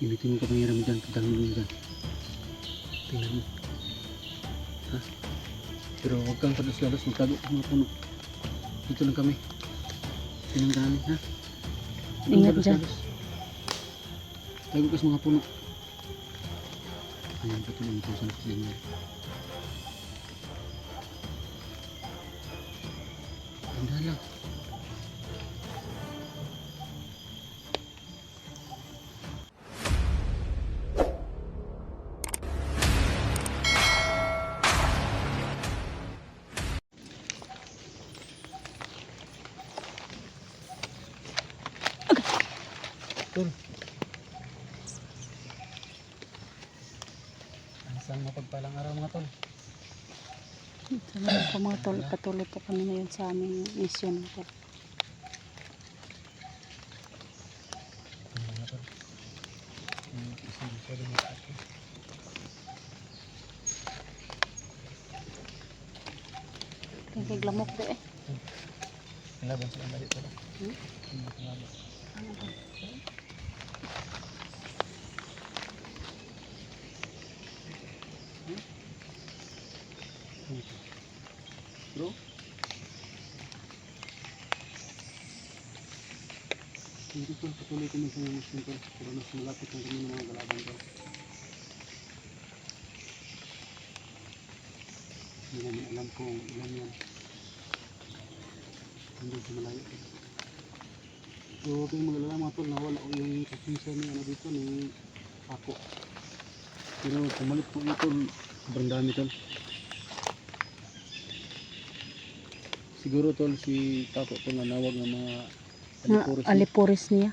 Gamitin mo kapangyarihan mo dyan, pagdangin mo dyan. Tingnan mo. Ha? Pero huwag kang padas-dalas, magtago sa mga puno. Dito lang kami. Tingnan ka namin, ha? Ingat dyan. Tago ka sa mga puno. Ayan, patuloy ito sa nakasingan. Ganda lang. Tol. Isang mapagpalang araw mga tol. Salamat po mga tol. Patuloy po kami ngayon sa aming mission po. Mga tol. Isa din ako. Kaglamok do eh. Kalaban sila balik tol. Kalaban. Bro? Hindi ko patuloy kami sa mission tol. Pero mas malapit na kami ng mga galaban tol. Hindi namin alam kung ilan yan. Hindi sa malayo tol. So huwag kayong magalala mga tol. Nawala ko yung kapisa ni ano dito ni Ako. Pero pumalit po ito tol. Sobrang dami tol. Siguro tol si Tako tol nanawag ng mga alipuris. Alipuris niya.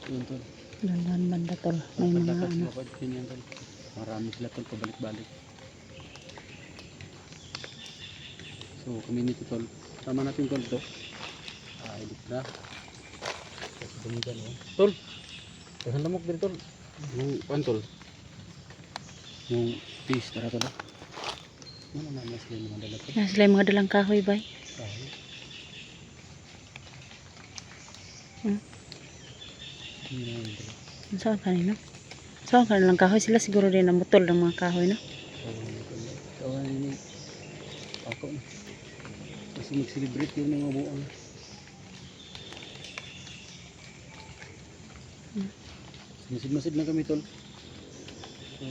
Yun tol. Dalan banda tol. May mga Pagdakas ano. sila pa yan tol. Marami sila tol pabalik-balik. So community tol. Tama natin tol to. Edit na. Kasi dumigan oh. Tol. Tahan lamok din tol. Yung pan tol. Yung fish tara tol. Ano na mas lang mga dala tol. Yan sila yung mga dalang kahoy bay. Kahoy. Hindi na yun tol. Saan kanina? Saan kanina lang kahoy? Sila siguro din namutol ng mga kahoy no? Kawan ini ako na. Kasi mag-celebrate yung mga buwan. Masid-masid na kami tol. So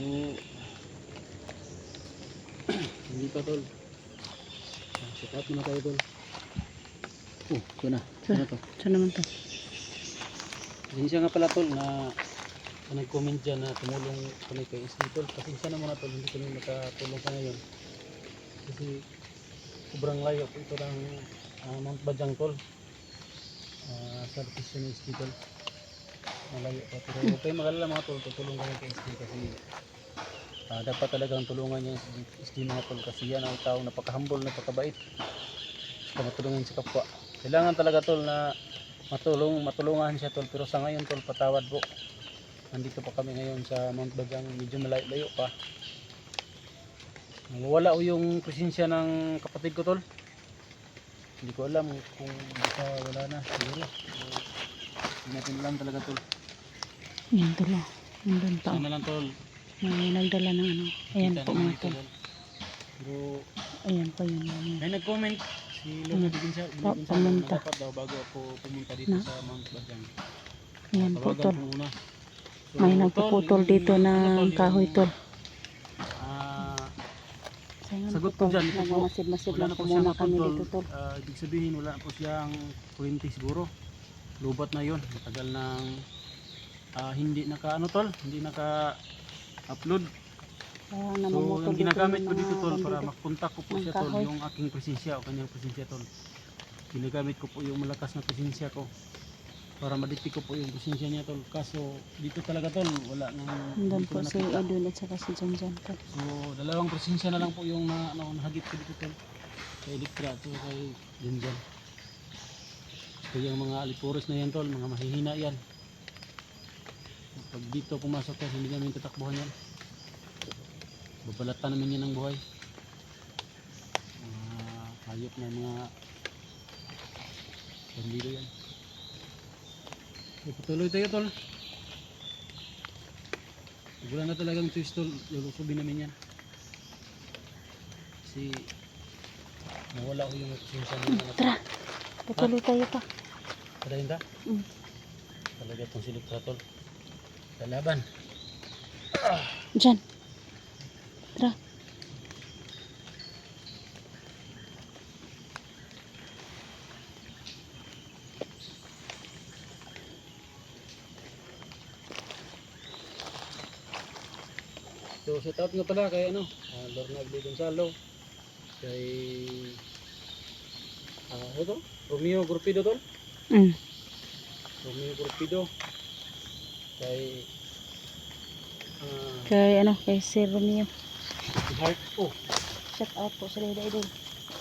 hindi pa tol. Set up muna tayo tol. Oh, ito na. Ito na to. Saan naman to? Pasensya nga pala tol na nag-comment dyan na tumulong kami kay Isli tol. Pasensya na muna tol, hindi kami makatulong sa ngayon. Kasi sobrang layo po ito ng Mount Bajang tol. Sa location ni Isli tol. Malayo pa. Pero huwag kayong magalala mga tol, tutulong kami kay Isli kasi dapat talagang tulungan niya si Isli mga tol kasi yan ang tao napaka-humble, napakabait. Basta matulungan sa kapwa. Kailangan talaga tol na matulungan siya tol, pero sa ngayon tol patawad po. Nandito pa kami ngayon sa Mount Bajang, medyo malayo pa. Nawala o yung presensya ng kapatid ko tol. Hindi ko alam kung baka wala na siguro. Hindi natin alam talaga tol. Yan tol oh. Nandun pa Sana oh. lang tol. May nagdala ng ano. Ayan Kita po naman mga ito, tol. Pero Ayan po yun. may nag-comment si Lolo Divinsya na pumunta. dapat daw bago ako pumunta dito Na? sa Mount Bajang. Ayan po Tawagan tol. ko muna. So, May tol, nagpuputol yung dito ano, ng tol, kahoy yung, tol. Sagot Sagot ko po dyan, tol. ito po. Nagmasid-masid Wala lang na po po siya muna mga kami tol. dito tol. Ibig sabihin wala na po siyang kuryente siguro. Lubat na yon. Matagal nang hindi naka ano tol, hindi naka upload. Kaya So namumutol yung dito ginagamit yung ko dito mga tol para bandido. makontak ko po ng siya tol, kahoy. yung aking presensya o kanyang presensya tol. Ginagamit ko po yung malakas na presensya ko para ma-detect ko po yung presensya niya tol. Kaso dito talaga tol, wala nang Nandun hindi ko po na si nakita. Edwin at saka si Janjan tol. So dalawang presensya na lang po yung nahagip ko dito tol. Kay Electra at kay Janjan. So yung mga alipuris na yan tol, mga mahihina yan. Pag dito pumasok yan, hindi namin tatakbuhan yan. Babalatan namin yan ng buhay. Mga hayop na mga bandido yan. So, patuloy tayo tol. Wala na talagang twist tol. Lulusubin namin yan. Kasi nawala ko yung konsensya namin. Tara, patuloy tayo pa. Padayin ka? Mm. Talaga itong silip tol. Lalaban. Diyan. Tara. So shout out nga pala kay Lorna Agli Gonzalo. Kay ito, Romeo Grupido tol. Mm. Romeo Grupido. Kay Kay Sir Romeo. Heart po. Shout out po sa Leda Idol.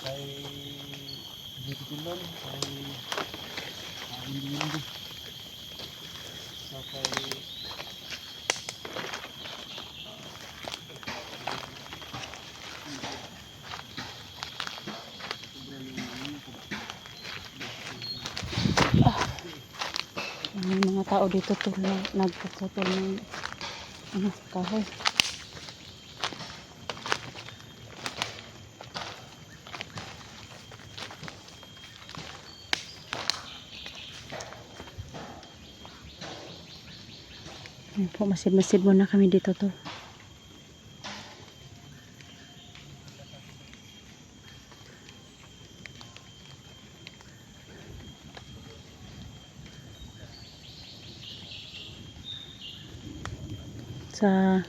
Kay Beauty Tulon. Kay Hindi. So kay May mga tao dito tol na nagpapatol ng kahoy. Ayan po, masid-masid muna kami dito tol. Sa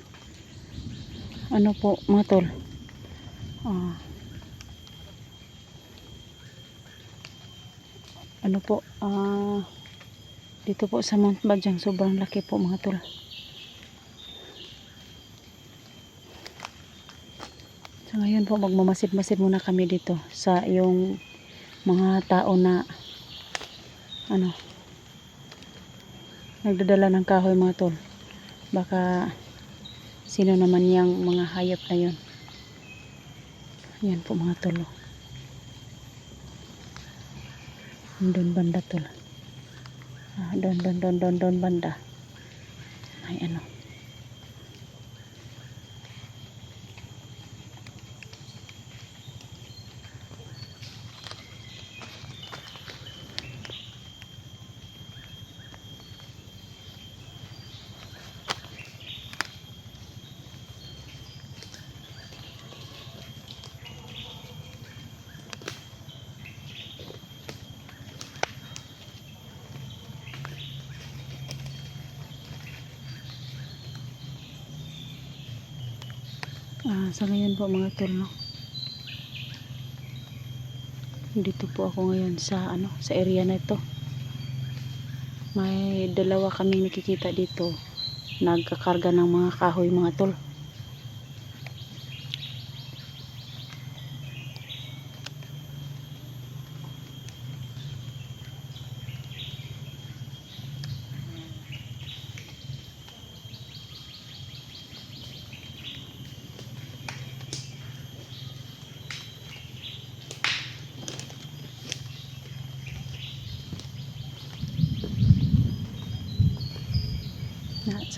ano po mga tol, ano po, dito po sa Mount Bajang sobrang laki po mga tol. So ngayon po magmamasid-masid muna kami dito sa yung mga tao na nagdadala ng kahoy mga tol. Baka sino naman yung mga hayop na yun. Yan po mga tol. Doon banda tol. Doon banda. Ay sa ngayon po mga tol, no? Dito po ako ngayon sa sa area na ito. May dalawa kaming nakikita dito nagkakarga ng mga kahoy mga tol.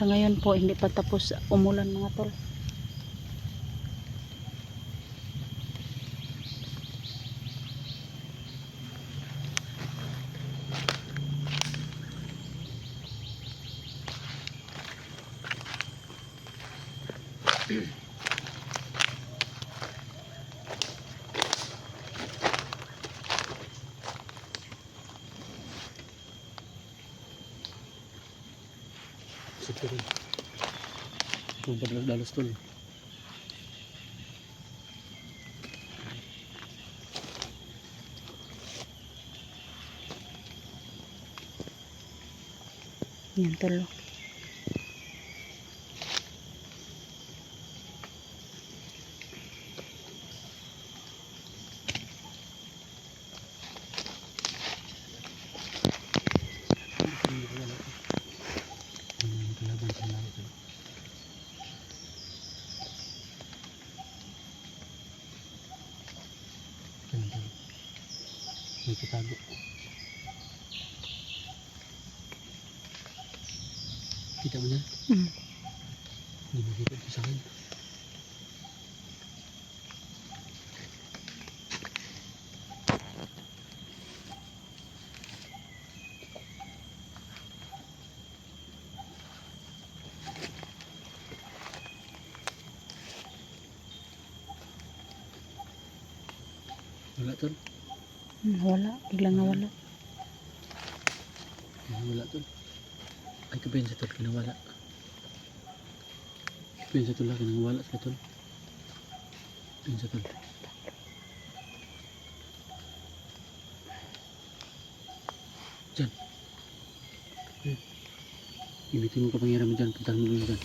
Sa ngayon po hindi pa tapos umulan mga tol. Siguro. Kung dalos tol. Yan tol. May kitago. Kita mo na? Mm. Hindi makita ito sa akin. Wala tol. Wala, biglang nawala. Wala tol. Ay kabayan sa tol, kinawala. Kabayan sa tol, kinawala sa tol. Kabayan sa tol. Diyan. Gamitin mo kapangyarihan mo dyan, puntahan mo dun dyan.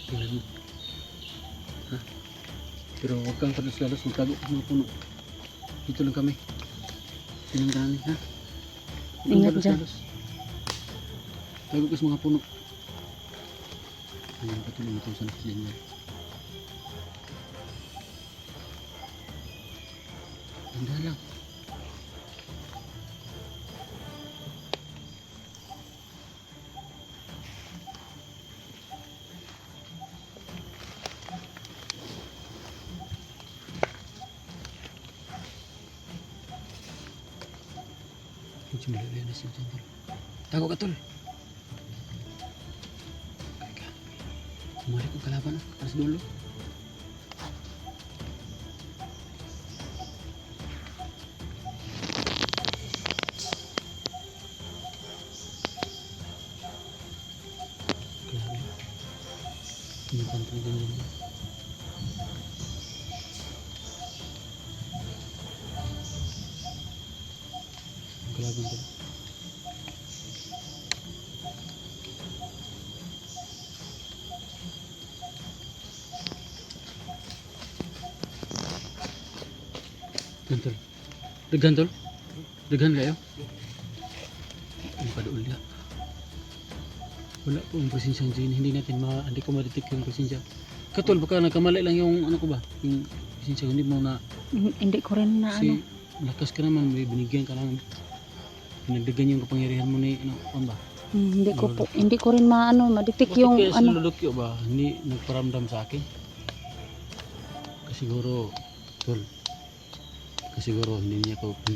Tingnan mo. Ha? Pero huwag kang padas-dalas, magtago sa mga puno. Dito lang kami. Sinanggalan, ha? Huwag kang Ingat dyan. padas-dalas. Tago ka sa mga puno. Ayun, patuloy ito sa nasilin niya. Tanda lang. Medyo malalayo na siya dyan, tol. Tago ka, tol. Kaya, umalik ang kalaban, aras dulo. Grabe. Pinipantay din yun. Ang kalaban, tol. Yan, tol. Daghan, tol. Daghan kayo. Ang paduol niya. Wala po ang presensya dyan. Hindi ko ma-detect yung presensya. Katol, baka nagkamali lang yung ano ko ba? Yung presensya, hindi mo na Hindi ko rin na ano. kasi malakas ka naman, may binigyan ka lang. Pinagdagan yung kapangyarihan mo ni ano, ano ba? Hindi ko rin maano, madiktik Bakit yung kaya ano. sinulukyo ba? Hindi nagparamdam sa akin. Kasi siguro, tol. Kasi siguro hindi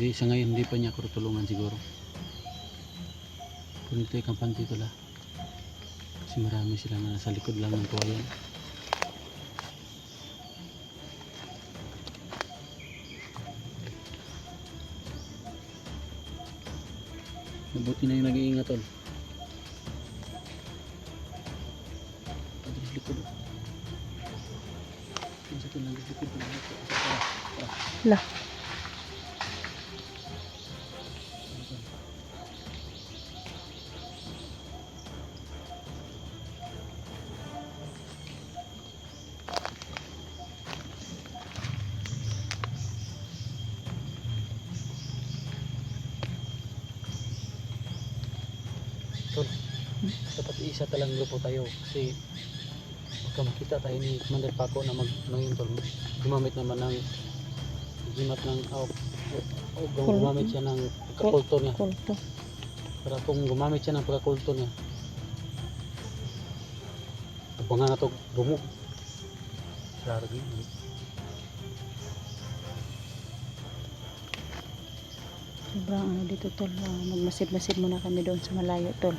sa ngayon hindi pa niya ako tulungan siguro. Kung ito ay kampante ito lah. Kasi marami sila na nasa likod lang ng tuwayan. Mabuti na yung nag-iingat, tol. Padres likod. Isa ito lang likod. Lah. Tol, dapat isa talang grupo tayo kasi baka makita tayo ni Commander Paco na yun, tol, gumamit naman ng gumamit siya ng pagkakulto niya. Kulto. Para kung gumamit siya ng pagkakulto niya, abangan na ito dumog. Saragi. Sobrang ano dito tol. Magmasid-masid muna kami doon sa malayo tol.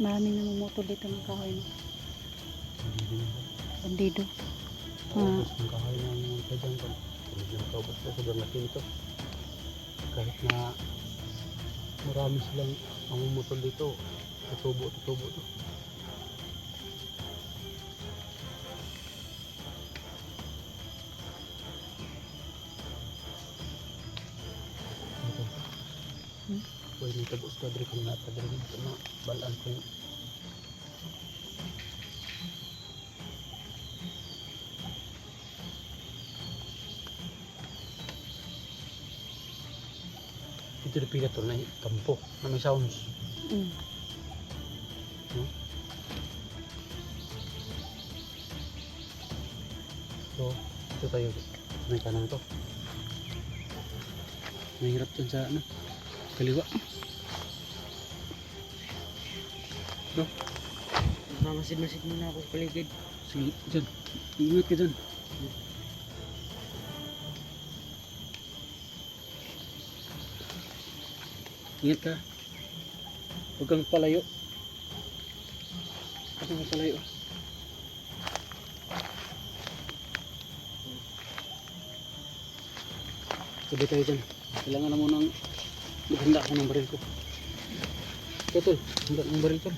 Maraming namumutol dito ng kahoy. No? Bandido. Tapos ang kahoy ng mga kadyang tol. Kaubos na sobrang laki nito. Kahit na marami silang mamumutol dito, tutubo to. Pwede nito bus kadri kung napadri dito na balaan ko yung Dito na pila tol na kampo na may sounds. Mm. No? So, ito tayo. May kanan to. Mahirap dyan sa ano, kaliwa. No? Mamasid-masid muna ako sa paligid. Sige, dyan. Ingat ka dyan. Ingat ka. Huwag kang palayo. Huwag kang palayo. Sabay tayo dyan. Kailangan na munang maghanda ako ng baril ko. Ito tol, handa ng baril tol.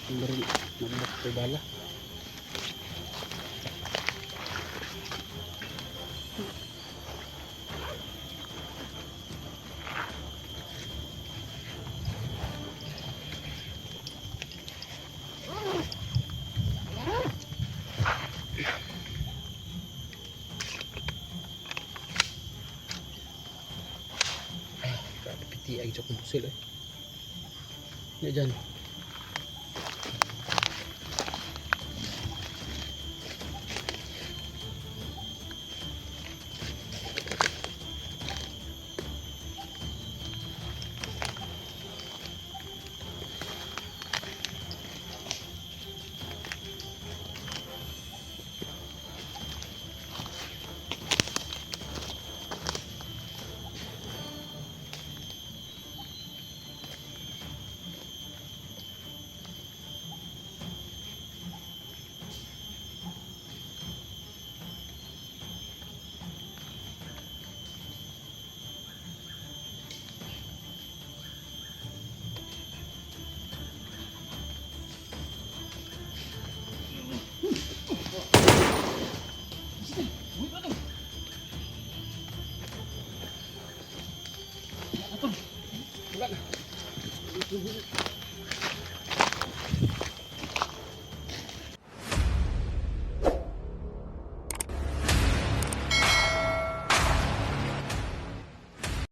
Ang baril, mabigat ko bala. Grabe piti ay sa kumpusil eh. Yan dyan.